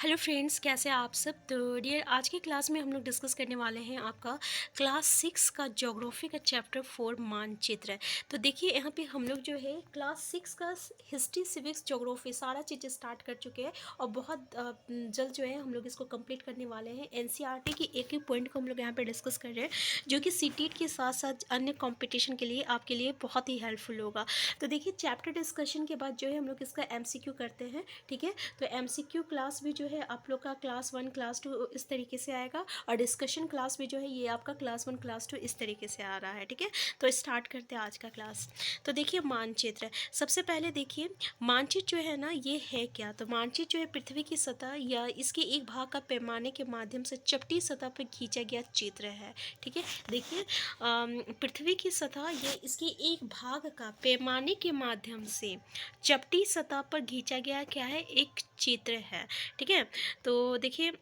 Hello friends, कैसे हैं आप सब। तो डियर, आज की क्लास में हम लोग डिस्कस करने वाले हैं आपका क्लास 6 का ज्योग्राफी का चैप्टर 4 मानचित्र। तो देखिए, यहाँ पे हम लोग जो है क्लास 6 का हिस्ट्री, सिविक्स, ज्योग्राफी सारा चीज़ स्टार्ट कर चुके हैं और बहुत जल्द जो है हम लोग इसको कंप्लीट करने वाले हैं। एनसीईआरटी की एक एक पॉइंट को हम लोग यहाँ पे डिस्कस कर रहे हैं, जो कि सीटीईटी के साथ साथ अन्य कॉम्पिटिशन के लिए आपके लिए बहुत ही हेल्पफुल होगा। तो देखिए, चैप्टर डिस्कशन के बाद जो है हम लोग इसका एमसीक्यू करते हैं। ठीक है, तो एमसीक्यू क्लास भी जो है आप लोग का क्लास 1 क्लास 2 इस तरीके से आएगा, और डिस्कशन क्लास भी जो है ये आपका क्लास 1 क्लास 2 इस तरीके से आ रहा है। ठीक है, तो स्टार्ट करते हैं आज का क्लास। तो देखिए, मानचित्र सबसे पहले देखिए, मानचित्र जो है ना, ये है क्या। तो मानचित्र जो है पृथ्वी की सतह या इसके एक भाग का पैमाने के माध्यम से चपटी सतह पर खींचा गया चित्र है। ठीक है, देखिए, पृथ्वी की सतह या इसके एक भाग का पैमाने के माध्यम से चपटी सतह पर खींचा गया क्या है, एक चित्र है। ठीक है, तो देखिए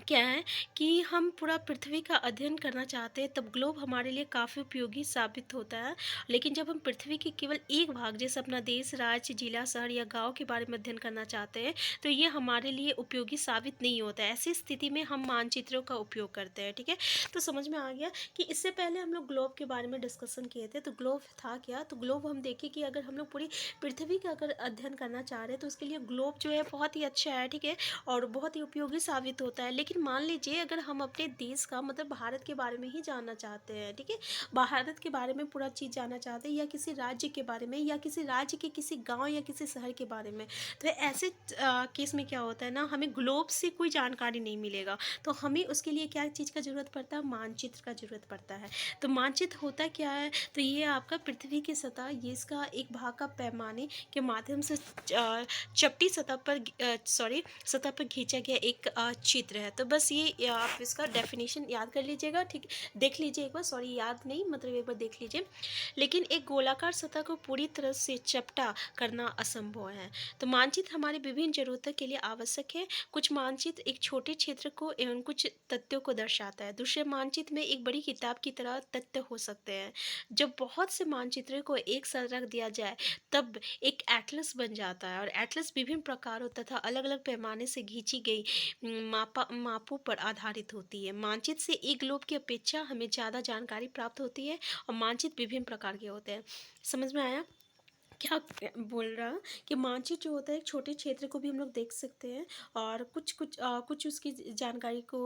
क्या है कि हम पूरा पृथ्वी का अध्ययन करना चाहते हैं, तब ग्लोब हमारे लिए काफ़ी उपयोगी साबित होता है। लेकिन जब हम पृथ्वी के केवल एक भाग, जैसे अपना देश, राज्य, जिला, शहर या गांव के बारे में अध्ययन करना चाहते हैं, तो ये हमारे लिए उपयोगी साबित नहीं होता है। ऐसी स्थिति में हम मानचित्रों का उपयोग करते हैं। ठीक है, तो समझ में आ गया कि इससे पहले हम लोग ग्लोब के बारे में डिस्कशन किए थे। तो ग्लोब था क्या, तो ग्लोब हम देखें कि अगर हम लोग पूरी पृथ्वी का अगर अध्ययन करना चाह रहे हैं, तो उसके लिए ग्लोब जो है बहुत ही अच्छा है। ठीक है, और बहुत ही उपयोगी साबित होता है। लेकिन मान लीजिए अगर हम अपने देश का मतलब भारत के बारे में ही जानना चाहते हैं, ठीक है, भारत के बारे में पूरा चीज़ जानना चाहते हैं, या किसी राज्य के बारे में, या किसी राज्य के किसी गांव या किसी शहर के बारे में, तो ऐसे केस में क्या होता है ना, हमें ग्लोब से कोई जानकारी नहीं मिलेगा। तो हमें उसके लिए क्या चीज़ का ज़रूरत पड़ता है, मानचित्र का ज़रूरत पड़ता है। तो मानचित्र होता क्या है, तो ये आपका पृथ्वी की सतह, ये इसका एक भाग का पैमाने के माध्यम से चपटी सतह पर सतह पर खींचा गया एक चित्र है। तो बस ये आप इसका डेफिनेशन याद कर लीजिएगा। ठीक, देख लीजिए एक बार, सॉरी याद नहीं, मतलब एक बार देख लीजिए। लेकिन एक गोलाकार सतह को पूरी तरह से चपटा करना असंभव है। तो मानचित्र हमारी विभिन्न जरूरतों के लिए आवश्यक है। कुछ मानचित्र एक छोटे क्षेत्र को एवं कुछ तथ्यों को दर्शाता है। दूसरे मानचित्र में एक बड़ी किताब की तरह तथ्य हो सकते हैं। जब बहुत से मानचित्रों को एक साथ रख दिया जाए, तब एक एटलस बन जाता है। और एटलस विभिन्न प्रकारों तथा अलग अलग पैमाने से खींची गई मापों पर आधारित होती है। मानचित्र से एक ग्लोब की अपेक्षा हमें ज़्यादा जानकारी प्राप्त होती है, और मानचित्र विभिन्न प्रकार के होते हैं। समझ में आया क्या बोल रहा, कि मानचित्र जो होता है एक छोटे क्षेत्र को भी हम लोग देख सकते हैं, और कुछ उसकी जानकारी को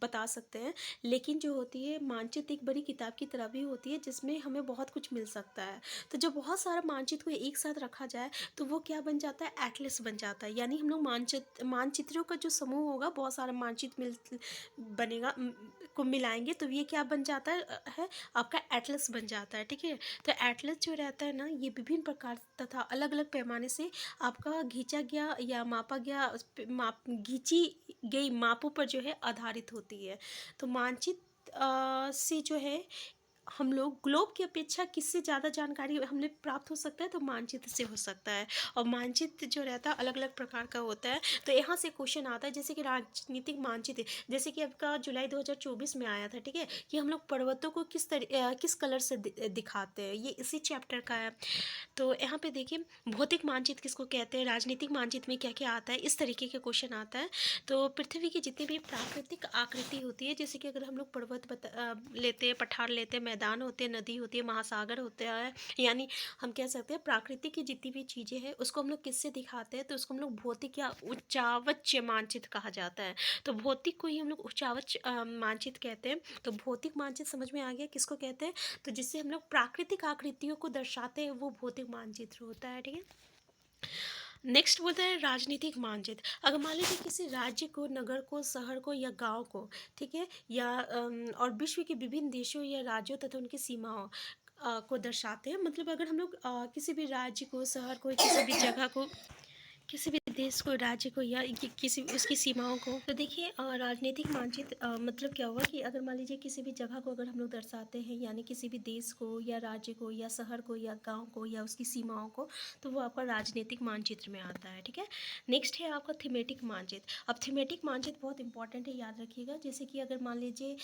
बता सकते हैं। लेकिन जो होती है मानचित्र एक बड़ी किताब की तरह भी होती है, जिसमें हमें बहुत कुछ मिल सकता है। तो जब बहुत सारा मानचित्र को एक साथ रखा जाए, तो वो क्या बन जाता है, एटलस बन जाता है। यानी हम लोग मानचित्रों का जो समूह होगा, बहुत सारा मानचित्र बनेगा, को मिलाएंगे, तो ये क्या बन जाता है आपका एटलस बन जाता है। ठीक है, तो एटलस जो रहता है ना, ये विभिन्न प्रकार तथा अलग अलग पैमाने से आपका खींचा गया या मापा गया खींची गई मापों पर जो है आधारित होती है। तो मानचित्र से जो है हम लोग ग्लोब की अपेक्षा किससे ज़्यादा जानकारी हमें प्राप्त हो सकता है, तो मानचित्र से हो सकता है। और मानचित्र जो रहता है अलग अलग प्रकार का होता है। तो यहाँ से क्वेश्चन आता है, जैसे कि राजनीतिक मानचित्र, जैसे कि आपका जुलाई 2024 में आया था। ठीक है, कि हम लोग पर्वतों को किस कलर से दिखाते हैं, ये इसी चैप्टर का है। तो यहाँ पे देखिए, भौतिक मानचित्र किसको कहते हैं, राजनीतिक मानचित्र में क्या क्या आता है, इस तरीके के क्वेश्चन आता है। तो पृथ्वी की जितनी भी प्राकृतिक आकृति होती है, जैसे कि अगर हम लोग पर्वत लेते हैं, पठार लेते हैं, मैदान होते हैं, नदी होती है, महासागर होता है, यानी हम कह सकते हैं प्राकृतिक की जितनी भी चीज़ें हैं, उसको हम लोग किससे दिखाते हैं, तो उसको हम लोग भौतिक या उच्चावच मानचित्र कहा जाता है। तो भौतिक को ही हम लोग उच्चावच मानचित्र कहते हैं। तो भौतिक मानचित्र समझ में आ गया किसको कहते हैं, तो जिससे हम लोग प्राकृतिक आकृतियों को दर्शाते हैं, वो भौतिक मानचित्र होता है। ठीक है, नेक्स्ट बोलता है राजनीतिक मानचित्र। अगर मान लीजिए किसी राज्य को, नगर को, शहर को या गांव को, ठीक है, या और विश्व के विभिन्न देशों या राज्यों तथा उनकी सीमाओं को दर्शाते हैं। मतलब अगर हम लोग किसी भी राज्य को, शहर को, किसी भी जगह को, किसी भी देश को, राज्य को, या किसी उसकी सीमाओं को, तो देखिए राजनीतिक मानचित्र मतलब क्या हुआ कि अगर मान लीजिए किसी भी जगह को अगर हम लोग दर्शाते हैं, यानी किसी भी देश को या राज्य को या शहर को या गांव को या उसकी सीमाओं को, तो वो आपका राजनीतिक मानचित्र में आता है। ठीक है, नेक्स्ट है आपका थीमेटिक मानचित्र। अब थीमेटिक मानचित्र बहुत इंपॉर्टेंट है, याद रखिएगा। जैसे कि अगर मान लीजिए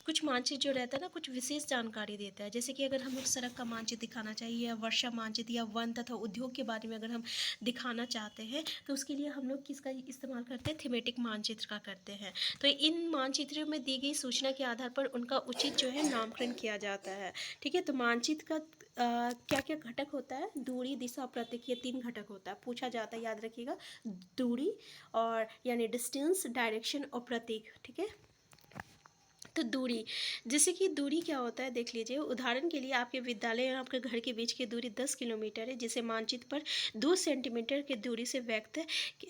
कुछ मानचित्र जो रहता है ना, कुछ विशेष जानकारी देता है। जैसे कि अगर हम लोग सड़क का मानचित्र दिखाना चाहिए, या वर्षा मानचित्र, या वन तथा उद्योग के बारे में अगर हम दिखाना दिखाना चाहते हैं तो उसके लिए हम लोग किसका इस्तेमाल करते हैं, थीमेटिक मानचित्र का करते हैं। तो इन मानचित्रों में दी गई सूचना के आधार पर उनका उचित जो है नामकरण किया जाता है। ठीक है, तो मानचित्र का क्या क्या घटक होता है, दूरी, दिशा और प्रतीक, ये 3 घटक होता है। पूछा जाता है, याद रखिएगा, दूरी और यानी डिस्टेंस, डायरेक्शन और प्रतीक। ठीक है, तो दूरी, जैसे कि दूरी क्या होता है देख लीजिए। उदाहरण के लिए आपके विद्यालय और आपके घर के बीच की दूरी 10 किलोमीटर है, जिसे मानचित्र पर 2 सेंटीमीटर की दूरी से व्यक्त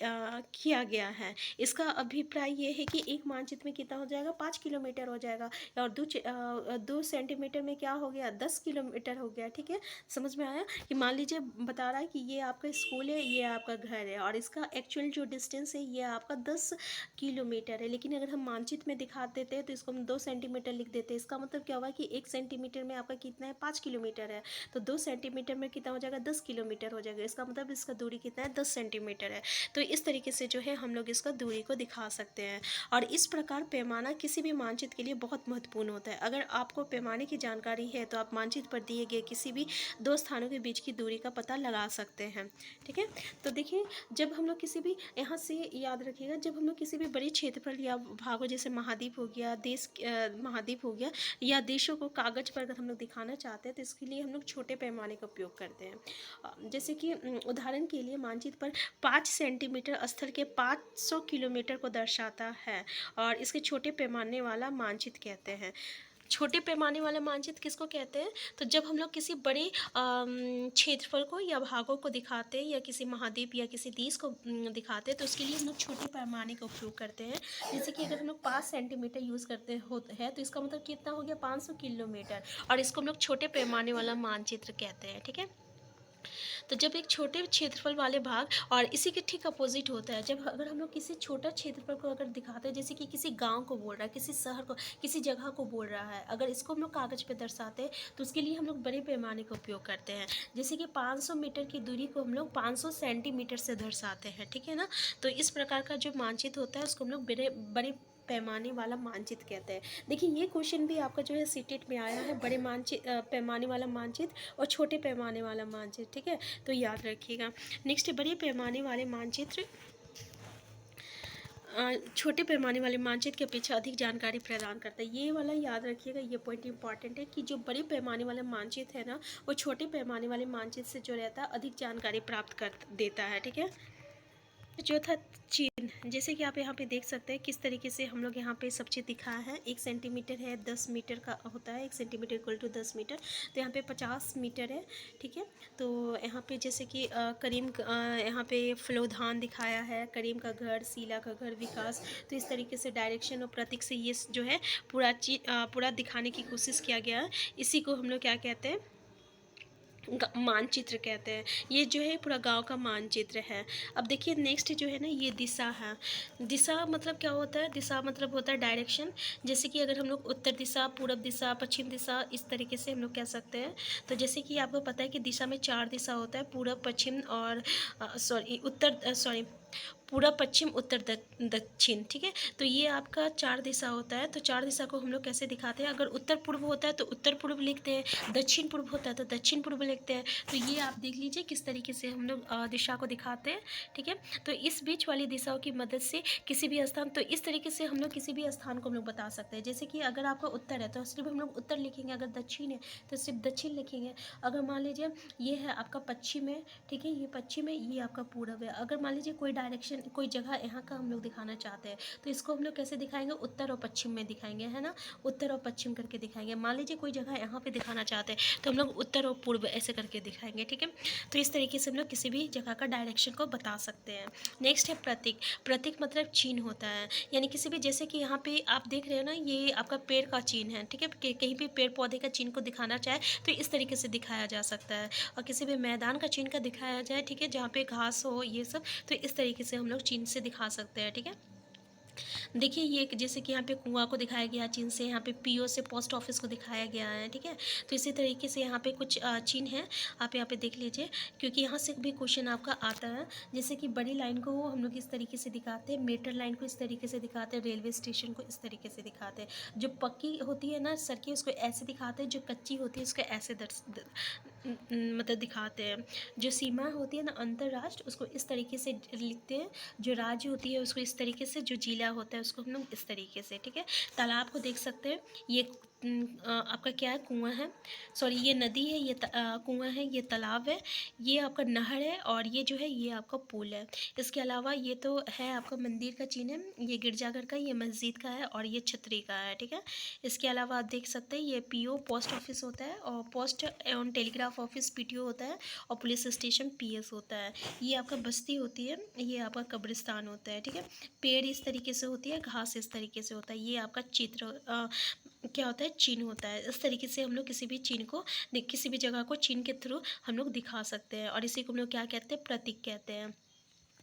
किया गया है। इसका अभिप्राय ये है कि एक मानचित्र में कितना हो जाएगा, 5 किलोमीटर हो जाएगा, और 2 सेंटीमीटर में क्या हो गया, 10 किलोमीटर हो गया। ठीक है, समझ में आया कि मान लीजिए बता रहा है कि ये आपका स्कूल है, ये आपका घर है, और इसका एक्चुअल जो डिस्टेंस है ये आपका 10 किलोमीटर है। लेकिन अगर हम मानचित्र में दिखा देते हैं तो इसको हम 2 सेंटीमीटर लिख देते हैं। इसका मतलब क्या हुआ कि 1 सेंटीमीटर में आपका कितना है, 5 किलोमीटर है, तो 2 सेंटीमीटर में कितना हो जाएगा, 10 किलोमीटर हो जाएगा। इसका मतलब इसका दूरी कितना है, 10 सेंटीमीटर है। तो इस तरीके से जो है हम लोग इसका दूरी को दिखा सकते हैं। और इस प्रकार पैमाना किसी भी मानचित्र के लिए बहुत महत्वपूर्ण होता है। अगर आपको पैमाने की जानकारी है तो आप मानचित्र पर दिए गए किसी भी 2 स्थानों के बीच की दूरी का पता लगा सकते हैं। ठीक है, तो देखिए, जब हम लोग किसी भी, यहाँ से याद रखिएगा, जब हम लोग किसी भी बड़े क्षेत्रफल या भागों, जैसे महाद्वीप हो गया, महाद्वीप हो गया, या देशों को कागज पर अगर हम लोग दिखाना चाहते हैं तो इसके लिए हम लोग छोटे पैमाने का उपयोग करते हैं। जैसे कि उदाहरण के लिए मानचित्र पर 5 सेंटीमीटर स्थल के 500 किलोमीटर को दर्शाता है, और इसके छोटे पैमाने वाला मानचित्र कहते हैं। छोटे पैमाने वाला मानचित्र किसको कहते हैं, तो जब हम लोग किसी बड़े क्षेत्रफल को या भागों को दिखाते हैं, या किसी महाद्वीप या किसी देश को दिखाते हैं, तो उसके लिए हम लोग छोटे पैमाने का उपयोग करते हैं। जैसे कि अगर हम लोग 5 सेंटीमीटर यूज़ करते हैं तो इसका मतलब कितना हो गया, 500 किलोमीटर, और इसको हम लोग छोटे पैमाने वाला मानचित्र कहते हैं। ठीक है, तो जब एक छोटे क्षेत्रफल वाले भाग, और इसी के ठीक अपोजिट होता है, जब अगर हम लोग किसी छोटा क्षेत्रफल को अगर दिखाते हैं, जैसे कि किसी गांव को बोल रहा है, किसी शहर को, किसी जगह को बोल रहा है, अगर इसको हम लोग कागज़ पे दर्शाते हैं तो उसके लिए हम लोग बड़े पैमाने का उपयोग करते हैं। जैसे कि 500 मीटर की दूरी को हम लोग 500 सेंटीमीटर से दर्शाते हैं। ठीक है ना, तो इस प्रकार का जो मानचित्र होता है उसको हम लोग बड़े बड़े पैमाने वाला मानचित्र कहते हैं। देखिए, ये क्वेश्चन भी आपका जो है सीटेट में आया है, बड़े पैमाने वाला मानचित्र और छोटे पैमाने वाला मानचित्र। ठीक है, तो याद रखिएगा। नेक्स्ट, बड़े पैमाने वाले मानचित्र छोटे पैमाने वाले मानचित्र के अपेक्षा अधिक जानकारी प्रदान करता है। ये वाला याद रखिएगा, ये पॉइंट इंपॉर्टेंट है कि जो बड़े पैमाने वाला मानचित्र है ना, वो छोटे पैमाने वाले मानचित्र से जो रहता है अधिक जानकारी प्राप्त कर देता है। ठीक है, चौथा, चिन्ह, जैसे कि आप यहाँ पे देख सकते हैं किस तरीके से हम लोग यहाँ पे सब चीज़ दिखाया है। 1 सेंटीमीटर है, 10 मीटर का होता है, 1 सेंटीमीटर इक्वल टू 10 मीटर, तो यहाँ पे 50 मीटर है। ठीक है, तो यहाँ पे जैसे कि यहाँ पे फ्लोधान दिखाया है, करीम का घर, शीला का घर, विकास। तो इस तरीके से डायरेक्शन और प्रतीक से ये जो है पूरा दिखाने की कोशिश किया गया है। इसी को हम लोग क्या कहते हैं, मानचित्र कहते हैं। ये जो है पूरा गांव का मानचित्र है। अब देखिए, नेक्स्ट जो है ना, ये दिशा है। दिशा मतलब क्या होता है, दिशा मतलब होता है डायरेक्शन। जैसे कि अगर हम लोग उत्तर दिशा, पूरब दिशा, पश्चिम दिशा, इस तरीके से हम लोग कह सकते हैं। तो जैसे कि आपको पता है कि दिशा में 4 दिशा होता है, पूरब, पश्चिम और पूरब, पश्चिम, उत्तर, दक्षिण। ठीक है, तो ये आपका 4 दिशा होता है। तो 4 दिशा को हम लोग कैसे दिखाते हैं, अगर उत्तर पूर्व होता है तो उत्तर पूर्व लिखते हैं, दक्षिण पूर्व होता है तो दक्षिण पूर्व लिखते हैं। तो ये आप देख लीजिए किस तरीके से हम लोग दिशा को दिखाते हैं। ठीक है, तो इस बीच वाली दिशाओं की मदद से किसी भी स्थान, तो इस तरीके से हम लोग किसी भी स्थान को हम लोग बता सकते हैं। जैसे कि अगर आपका उत्तर है तो सिर्फ हम लोग उत्तर लिखेंगे, अगर दक्षिण है तो सिर्फ दक्षिण लिखेंगे। अगर मान लीजिए ये है आपका पश्चिम है, ठीक है, ये पश्चिम है, ये आपका पूरब है। अगर मान लीजिए कोई डायरेक्शन, कोई जगह यहाँ का हम लोग दिखाना चाहते हैं तो इसको हम लोग कैसे दिखाएंगे, उत्तर और पश्चिम में दिखाएंगे, है ना, उत्तर और पश्चिम करके दिखाएंगे। मान लीजिए कोई जगह यहाँ पे दिखाना चाहते हैं तो हम लोग उत्तर और पूर्व ऐसे करके दिखाएंगे। ठीक है, तो इस तरीके से हम लोग किसी भी जगह का डायरेक्शन को बता सकते हैं। नेक्स्ट है प्रतीक। प्रतीक मतलब चिन्ह होता है, यानी किसी भी, जैसे कि यहाँ पे आप देख रहे हो ना, ये आपका पेड़ का चिन्ह है। ठीक है, कहीं भी पेड़ पौधे का चिन्ह को दिखाना चाहे तो इस तरीके से दिखाया जा सकता है। और किसी भी मैदान का चिन्ह का दिखाया जाए, ठीक है, जहाँ पे घास हो ये सब, तो इस तरीके से हम लोग चिन्ह से दिखा सकते हैं। ठीक है, देखिए, ये जैसे कि यहाँ पे कुआं को दिखाया गया चिन्ह से, यहाँ पे पीओ से पोस्ट ऑफिस को दिखाया गया है। ठीक है, तो इसी तरीके से यहाँ पे कुछ चिन्ह है, आप यहाँ पे देख लीजिए, क्योंकि यहाँ से भी क्वेश्चन आपका आता है। जैसे कि बड़ी लाइन को हम लोग इस तरीके से दिखाते हैं, मेट्रो लाइन को इस तरीके से दिखाते हैं, रेलवे स्टेशन को इस तरीके से दिखाते हैं। जो पक्की होती है ना सड़कें, उसको ऐसे दिखाते हैं, जो कच्ची होती है उसको ऐसे मतलब दिखाते हैं। जो सीमा होती है ना अंतर्राष्ट्र, उसको इस तरीके से लिखते हैं। जो राज्य होती है उसको इस तरीके से, जो जिला होता है उसको हम लोग इस तरीके से, ठीक है। तालाब को देख सकते हैं, ये आपका क्या है, कुआं है, सॉरी ये नदी है, ये कुआं है, ये तालाब है, ये आपका नहर है, और ये जो है ये आपका पुल है। इसके अलावा ये तो है आपका मंदिर का चिन्ह है, ये गिरजाघर का, ये मस्जिद का है, और ये छतरी का है, ठीक है। इसके अलावा आप देख सकते हैं ये पीओ पोस्ट ऑफिस होता है, और पोस्ट एवं टेलीग्राफ ऑफिस पीटीओ होता है, और पुलिस स्टेशन पीएस होता है। ये आपका बस्ती होती है, ये आपका कब्रिस्तान होता है, ठीक है। पेड़ इस तरीके से होती है, घास इस तरीके से होता है, ये आपका चित्र क्या होता है, चिन्ह होता है। इस तरीके से हम लोग किसी भी चिन्ह को, किसी भी जगह को चिन्ह के थ्रू हम लोग दिखा सकते हैं, और इसी को हम लोग क्या कहते हैं, प्रतीक कहते हैं।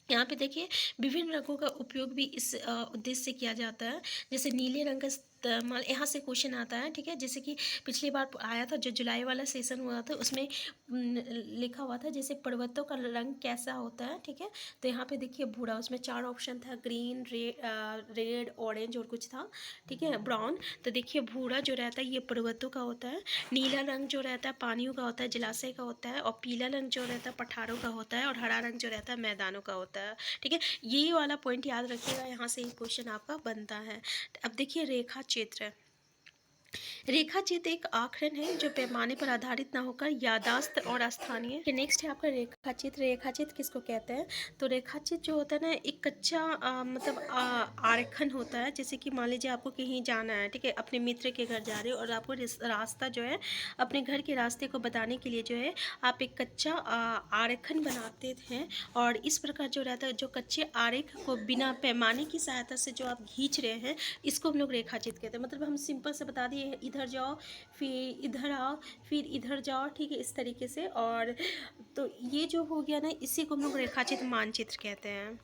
यहाँ पे देखिए विभिन्न रंगों का उपयोग भी इस उद्देश्य से किया जाता है। जैसे नीले रंग का इस्तेमाल, यहाँ से क्वेश्चन आता है, ठीक है। जैसे कि पिछली बार आया था, जो जुलाई वाला सेशन हुआ था, उसमें लिखा हुआ था जैसे पर्वतों का रंग कैसा होता है, ठीक है। तो यहाँ पे देखिए भूरा, उसमें 4 ऑप्शन था, ग्रीन, रेड, ऑरेंज और कुछ था, ठीक है, ब्राउन। तो देखिए भूरा जो रहता है ये पर्वतों का होता है, नीला रंग जो रहता है पानियों का होता है, जलाशय का होता है, और पीला रंग जो रहता है पठारों का होता है, और हरा रंग जो रहता है मैदानों का होता है, ठीक है। ये वाला पॉइंट याद रखिएगा, यहाँ से एक क्वेश्चन आपका बनता है। अब देखिए रेखा चित्र। रेखा चित्र एक आखरन है जो पैमाने पर आधारित ना होकर यादाश्त और स्थानीय। नेक्स्ट है आपका रेखा चित्र। रेखा चित्र किसको कहते हैं, तो रेखा चित्र जो होता है ना, एक कच्चा मतलब आरेखन होता है। जैसे कि मान लीजिए आपको कहीं जाना है, ठीक है, अपने मित्र के घर जा रहे हो, और आपको रास्ता जो है अपने घर के रास्ते को बताने के लिए जो है आप एक कच्चा आरेखन बनाते हैं। और इस प्रकार जो रहता है, जो कच्चे आरेख को बिना पैमाने की सहायता से जो आप खींच रहे हैं, इसको हम लोग रेखा चित्र कहते हैं। मतलब हम सिंपल से बता दिए, इधर जाओ, फिर इधर आओ, फिर इधर जाओ, ठीक है, इस तरीके से। और तो ये जो हो गया ना, इसी को हम लोग रेखाचित्र मानचित्र कहते हैं।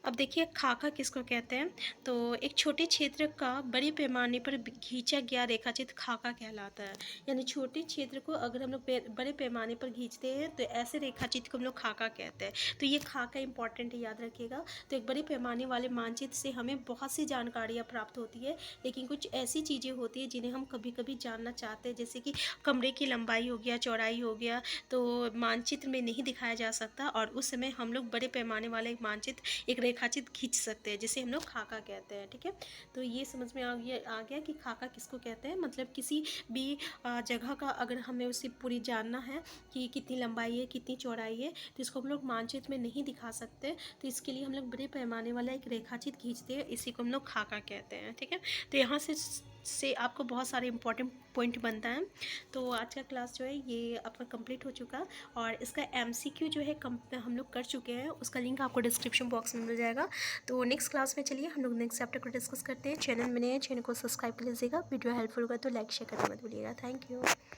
अब देखिए खाका किसको कहते हैं, तो एक छोटे क्षेत्र का बड़े पैमाने पर खींचा गया रेखाचित्र खाका कहलाता है। यानी छोटे क्षेत्र को अगर हम लोग बड़े पैमाने पर खींचते हैं तो ऐसे रेखाचित्र को हम लोग खाका कहते हैं। तो ये खाका इंपॉर्टेंट है, याद रखिएगा। तो एक बड़े पैमाने वाले मानचित्र से हमें बहुत सी जानकारियाँ प्राप्त होती है, लेकिन कुछ ऐसी चीज़ें होती है जिन्हें हम कभी कभी जानना चाहते हैं, जैसे कि कमरे की लंबाई हो गया, चौड़ाई हो गया, तो मानचित्र में नहीं दिखाया जा सकता, और उस समय हम लोग बड़े पैमाने वाले मानचित्र एक रेखाचित्र खींच सकते हैं, जिसे हम लोग खाका कहते हैं, ठीक है। तो ये समझ में आ गया कि खाका किसको कहते हैं। मतलब किसी भी जगह का अगर हमें उसे पूरी जानना है कि कितनी लंबाई है, कितनी चौड़ाई है, तो इसको हम लोग मानचित्र में नहीं दिखा सकते, तो इसके लिए हम लोग बड़े पैमाने वाला एक रेखाचित्र खींचते हैं, इसी को हम लोग खाका कहते हैं, ठीक है। तो यहाँ से आपको बहुत सारे इंपॉर्टेंट पॉइंट बनता है। तो आज का क्लास जो है ये आपका कंप्लीट हो चुका, और इसका एमसीक्यू जो है हम लोग कर चुके हैं, उसका लिंक आपको डिस्क्रिप्शन बॉक्स में मिल जाएगा। तो नेक्स्ट क्लास में चलिए हम लोग नेक्स्ट चैप्टर को डिस्कस करते हैं। चैनल में नए हैं, चैनल को सब्सक्राइब कर लीजिएगा। वीडियो हेल्पफुल होगा तो लाइक शेयर करना मत भूलिएगा। Thank you.